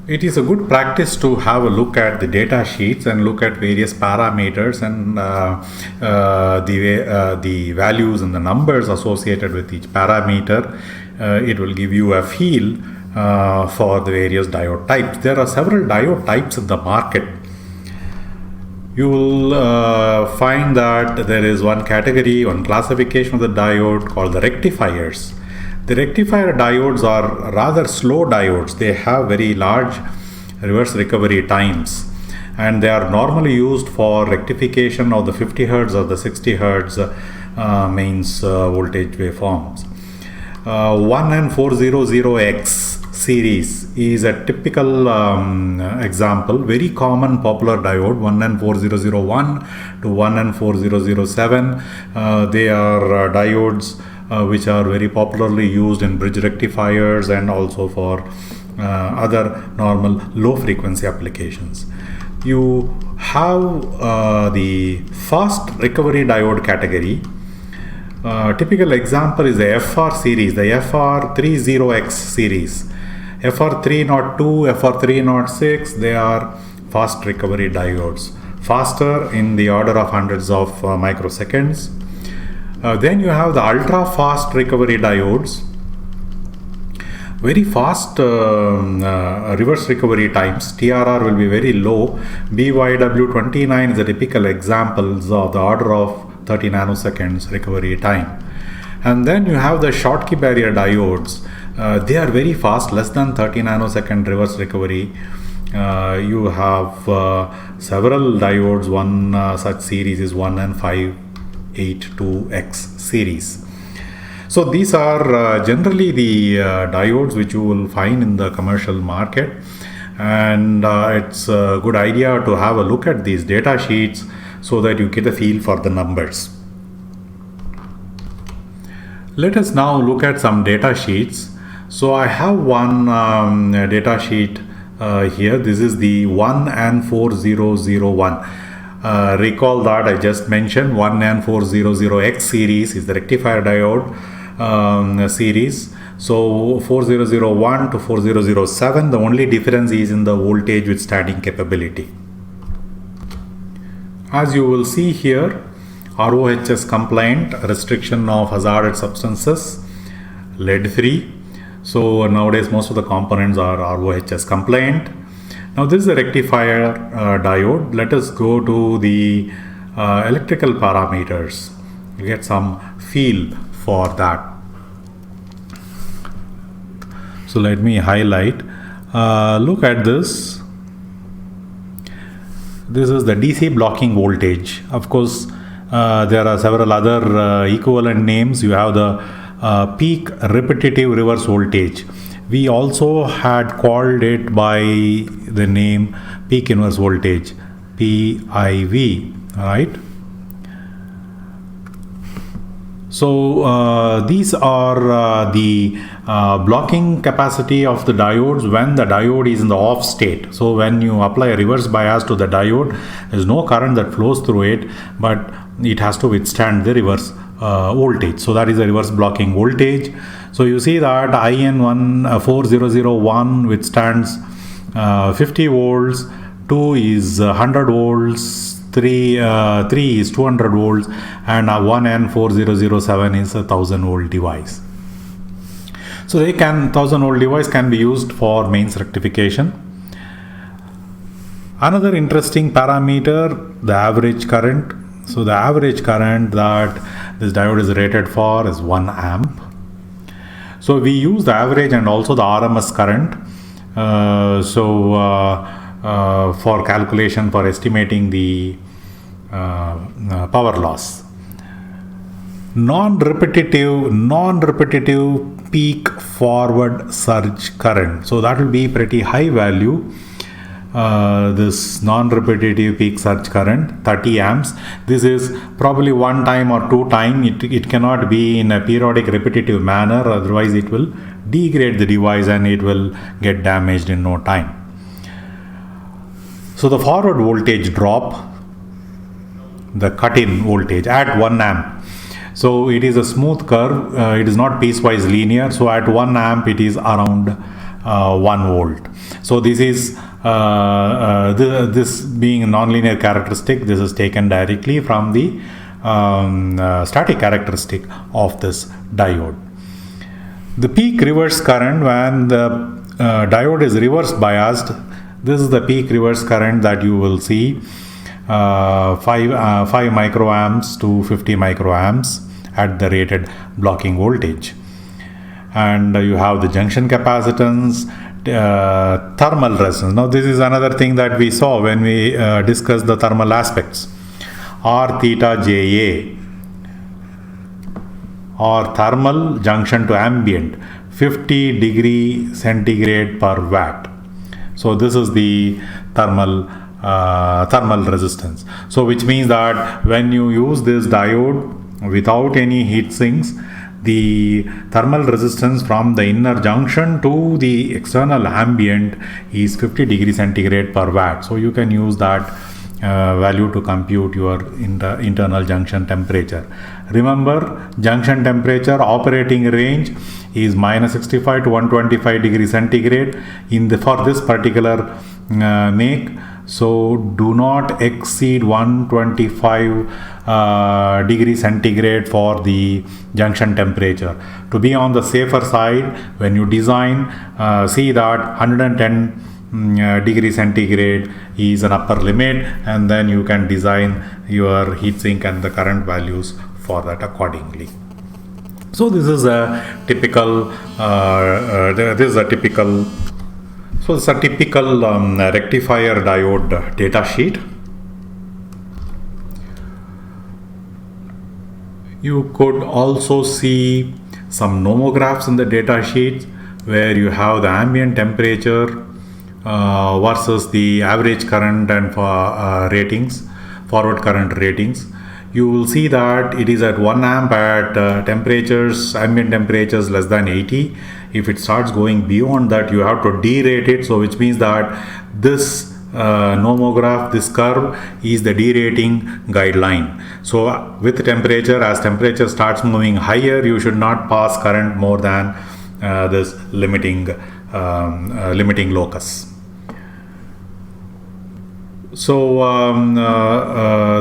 It is a good practice to have a look at the data sheets and look at various parameters and the values and the numbers associated with each parameter. It will give you a feel for the various diode types. There are several diode types in the market. You will find that there is one category, one classification of the diode called the rectifiers. The rectifier diodes are rather slow diodes. They have very large reverse recovery times, and they are normally used for rectification of the 50 Hz or the 60 Hz mains voltage waveforms. 1N400X series is a typical example, very common popular diode, 1N4001 to 1N4007. They are diodes which are very popularly used in bridge rectifiers and also for other normal low frequency applications. You have the fast recovery diode category. Typical example is the FR series, the FR30X series. FR302, FR306, they are fast recovery diodes, faster in the order of hundreds of microseconds. Then you have the ultra fast recovery diodes, very fast reverse recovery times. TRR will be very low. BYW29 is a typical example of the order of 30 nanoseconds recovery time. And then you have the Schottky barrier diodes. They are very fast, less than 30 nanosecond reverse recovery. You have several diodes. One such series is 1N582X series. So these are generally the diodes which you will find in the commercial market, and it's a good idea to have a look at these data sheets so that you get a feel for the numbers. Let us now look at some data sheets. So I have one data sheet here. This is the 1N4001. Recall that I just mentioned 1N400X series is the rectifier diode series. So 4001 to 4007, the only difference is in the voltage withstanding capability. As you will see here, RoHS compliant, restriction of hazardous substances, lead free. So nowadays most of the components are RoHS compliant. Now this is a rectifier diode. Let us go to the electrical parameters, get some feel for that. So let me highlight. Look at this. This is the DC blocking voltage. Of course, there are several other equivalent names. You have the peak repetitive reverse voltage. We also had called it by the name peak inverse voltage, PIV, right? So these are the blocking capacity of the diodes when the diode is in the off state. So when you apply a reverse bias to the diode, there is no current that flows through it, but it has to withstand the reverse voltage. So that is a reverse blocking voltage. So you see that IN4001 withstands 50 volts, 2 is 100 volts, 3 is 200 volts, and 1N4007 is a 1000 volt device. So 1000 volt device can be used for mains rectification. Another interesting parameter, the average current. So the average current that this diode is rated for is 1 amp. So we use the average and also the RMS current. For calculation, for estimating the power loss. Non-repetitive peak forward surge current. So that will be pretty high value. This non-repetitive peak surge current, 30 amps. This is probably one time or two time. It cannot be in a periodic repetitive manner, otherwise it will degrade the device and it will get damaged in no time. So the forward voltage drop, the cut-in voltage at 1 amp. So it is a smooth curve. It is not piecewise linear. So at 1 amp it is around 1 volt. So this is this being a nonlinear characteristic, this is taken directly from the static characteristic of this diode. The peak reverse current, when the diode is reverse biased, this is the peak reverse current that you will see, 5 microamps to 50 microamps at the rated blocking voltage. And you have the junction capacitance, thermal resistance. Now this is another thing that we saw when we discussed the thermal aspects. R theta JA, or thermal junction to ambient, 50 degree centigrade per watt. So this is the thermal resistance. So which means that when you use this diode without any heat sinks, the thermal resistance from the inner junction to the external ambient is 50 degree centigrade per watt. So you can use that value to compute your internal junction temperature. Remember, junction temperature operating range is -65 to 125 degree centigrade for this particular make. So do not exceed 125 degree centigrade for the junction temperature. To be on the safer side, when you design, see that 110 degree centigrade is an upper limit, and then you can design your heatsink and the current values for that accordingly. So this is a typical rectifier diode data sheet. You could also see some nomographs in the data sheet where you have the ambient temperature versus the average current and forward current ratings. You will see that it is at 1 amp at ambient temperatures less than 80. If it starts going beyond that, you have to derate it. So which means that this nomograph, this curve is the derating guideline. So with temperature, as temperature starts moving higher, you should not pass current more than this limiting locus. So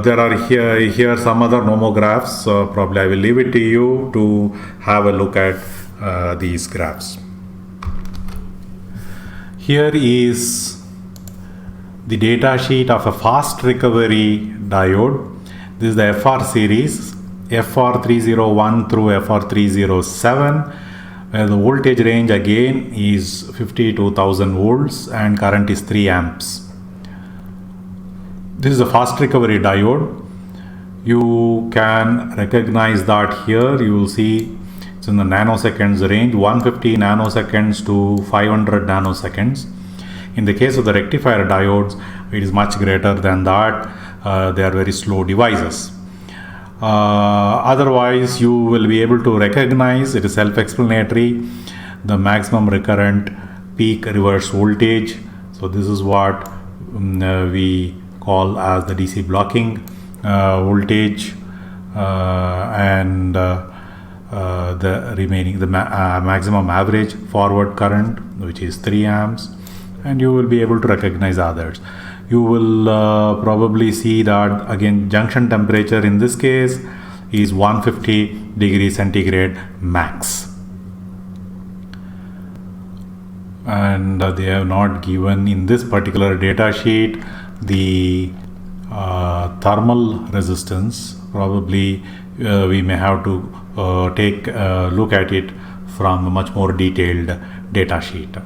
there are here some other nomographs. Probably I will leave it to you to have a look at these graphs. Here is the data sheet of a fast recovery diode. This is the FR series, FR301 through FR307, where the voltage range again is 50 to 1000 volts and current is 3 amps. This is a fast recovery diode. You can recognize that here. You will see it's in the nanoseconds range, 150 nanoseconds to 500 nanoseconds. In the case of the rectifier diodes, it is much greater than that. They are very slow devices. Otherwise, you will be able to recognize, it is self-explanatory, the maximum recurrent peak reverse voltage. So this is what we call as the DC blocking voltage, and the remaining, the maximum average forward current, which is 3 amps, and you will be able to recognize others. You will probably see that again junction temperature in this case is 150 degree centigrade max, and they have not given in this particular data sheet the thermal resistance. Probably we may have to take a look at it from a much more detailed data sheet.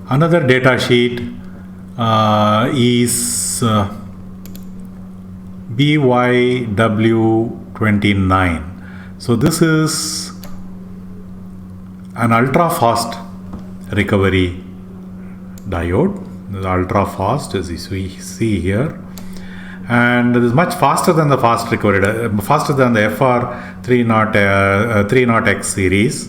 Another data sheet is BYW29. So this is an ultra fast recovery diode. The ultra fast, as we see here, and it is much faster than the fast recovery, faster than the FR30X series.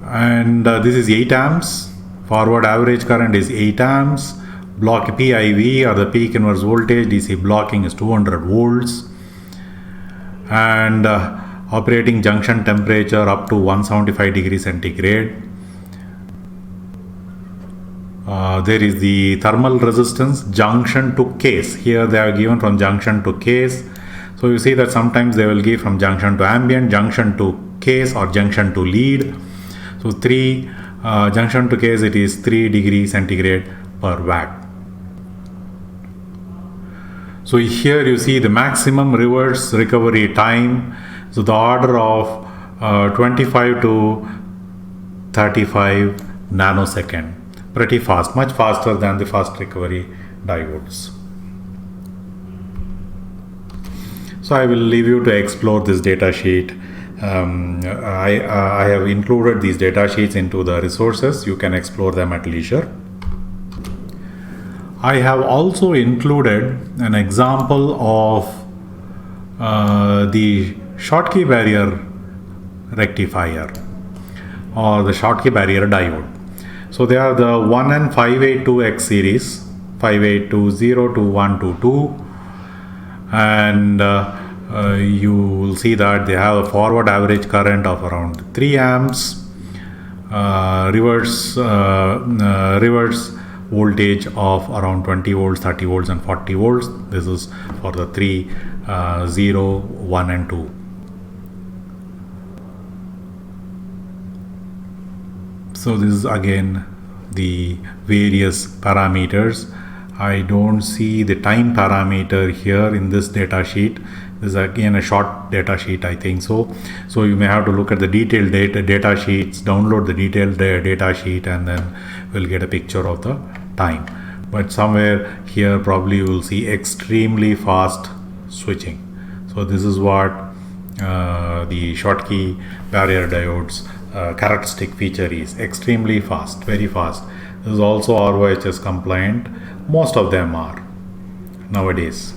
And this is 8 amps. Forward average current is 8 amps. Block PIV, or the peak inverse voltage, DC blocking, is 200 volts. And operating junction temperature up to 175 degrees centigrade. There is the thermal resistance junction to case. Here they are given from junction to case. So you see that sometimes they will give from junction to ambient, junction to case, or junction to lead. So junction to case, it is 3 degrees centigrade per watt. So here you see the maximum reverse recovery time. So the order of 25 to 35 nanosecond. Pretty fast, much faster than the fast recovery diodes. So I will leave you to explore this data sheet. I have included these data sheets into the resources. You can explore them at leisure. I have also included an example of the Schottky barrier rectifier or the Schottky barrier diode. So they are the 1N582X series, 5820 to 122, and you will see that they have a forward average current of around 3 amps, reverse voltage of around 20 volts, 30 volts, and 40 volts. This is for the 3, 0, 1, and 2. So this is again the various parameters. I don't see the time parameter here in this data sheet. This is again a short data sheet, I think so. So you may have to look at the detailed data sheets, download the detailed data sheet, and then we'll get a picture of the time. But somewhere here probably you will see extremely fast switching. So this is what the Schottky barrier diodes characteristic feature is: extremely fast, very fast. This is also RoHS compliant. Most of them are nowadays.